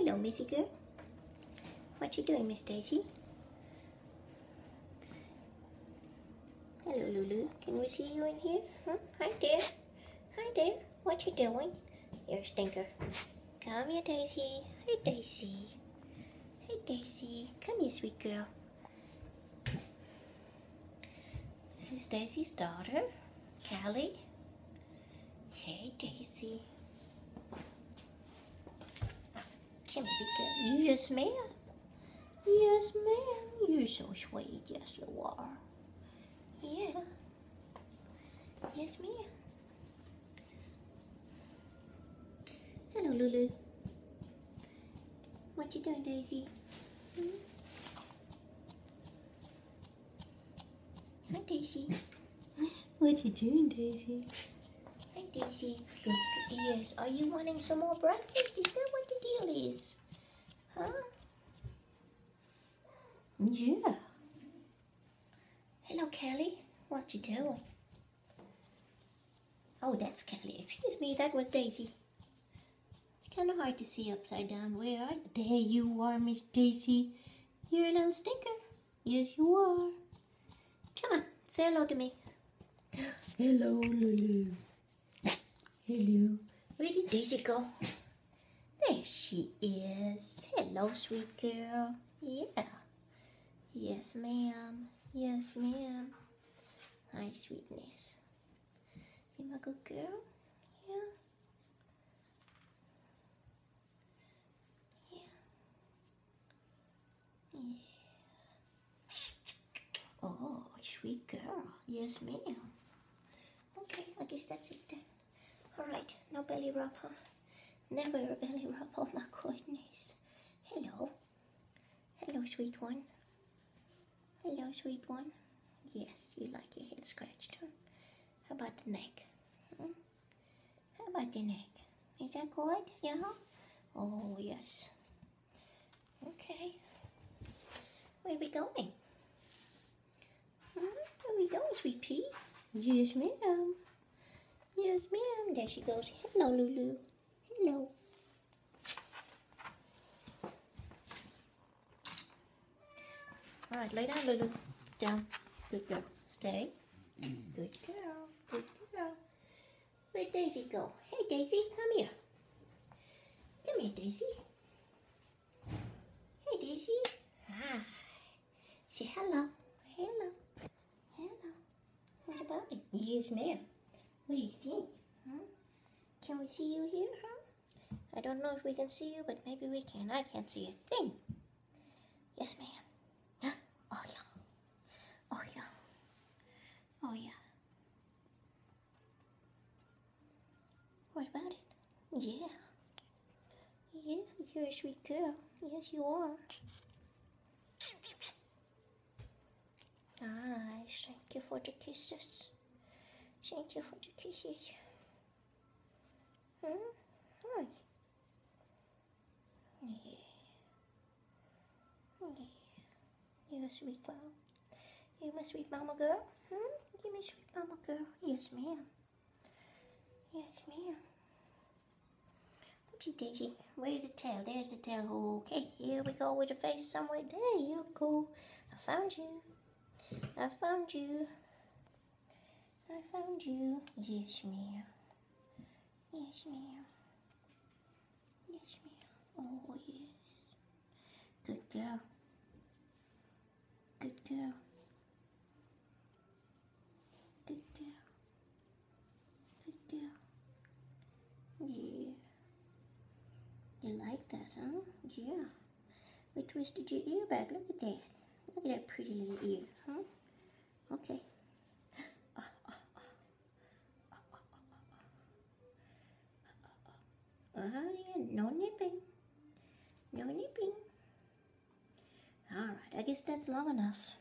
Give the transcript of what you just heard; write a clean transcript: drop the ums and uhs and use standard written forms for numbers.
Hello, Missy girl. What you doing, Miss Daisy? Hello, Lulu. Can we see you in here? Huh? Hi there. Hi there. What you doing? You're a stinker. Come here, Daisy. Hey, Daisy. Hey, Daisy. Come here, sweet girl. This is Daisy's daughter, Callie. Hey, Daisy. Come here, big girl. Yes, ma'am. Yes, ma'am. You're so sweet. Yes, you are. Yeah. Yes, ma'am. Hello, Lulu. What you doing, Daisy? Hmm? Hi, Daisy. What you doing, Daisy? Hi, Daisy. Good. Yes. Are you wanting some more breakfast? Is that what the deal is? Huh? Yeah. Hello, Callie. What you doing? Oh, that's Callie. Excuse me, that was Daisy. It's kind of hard to see upside down. Where are you? There you are, Miss Daisy. You're a little stinker. Yes, you are. Come on, say hello to me. Hello, Lulu. Hello. Where did Daisy go? There she is. Hello, sweet girl. Yeah. Yes, ma'am. Yes, ma'am. Hi, sweetness. You my good girl? Yeah. Yeah. Yeah. Oh, sweet girl. Yes, ma'am. Okay, I guess that's it then. Alright, no belly rub, huh? Never a belly rub, oh my goodness. Hello. Hello, sweet one. Hello, sweet one. Yes, you like your head scratched, huh? How about the neck? Hmm? How about the neck? Is that good? Yeah? Oh, yes. Okay. Where are we going? Hmm? Where are we going, sweet pea? Yes, ma'am. Yes, ma'am. There she goes. Hello, Lulu. Hello. All right, lay down, Lulu. Down. Good girl. Stay. Good girl. Good girl. Where'd Daisy go? Hey, Daisy, come here. Come here, Daisy. Hey, Daisy. Hi. Say hello. Hello. Hello. What about it? Yes, ma'am. What do you think? Huh? Can we see you here, huh? I don't know if we can see you, but maybe we can. I can't see a thing. Yes, ma'am. Oh, yeah. Oh, yeah. Oh, yeah. What about it? Yeah. Yeah, you're a sweet girl. Yes, you are. Nice. Thank you for the kisses. Thank you for the kisses. Hmm? Hi. Yeah. Yeah. You're a sweet girl. You're my sweet mama girl. Hmm? You're my sweet mama girl. Yes, ma'am. Yes, ma'am. Oopsie daisy. Where's the tail? There's the tail. Okay, here we go with the face somewhere. There you go. I found you. I found you. I found you. Yes, ma'am. Yes, ma'am. Yes, ma'am. Oh, yes. Good girl. Good girl. Good girl. Good girl. Yeah. You like that, huh? Yeah. We twisted your ear back. Look at that. Look at that pretty little ear, huh? Okay. Yeah, no nipping. No nipping. Alright, I guess that's long enough.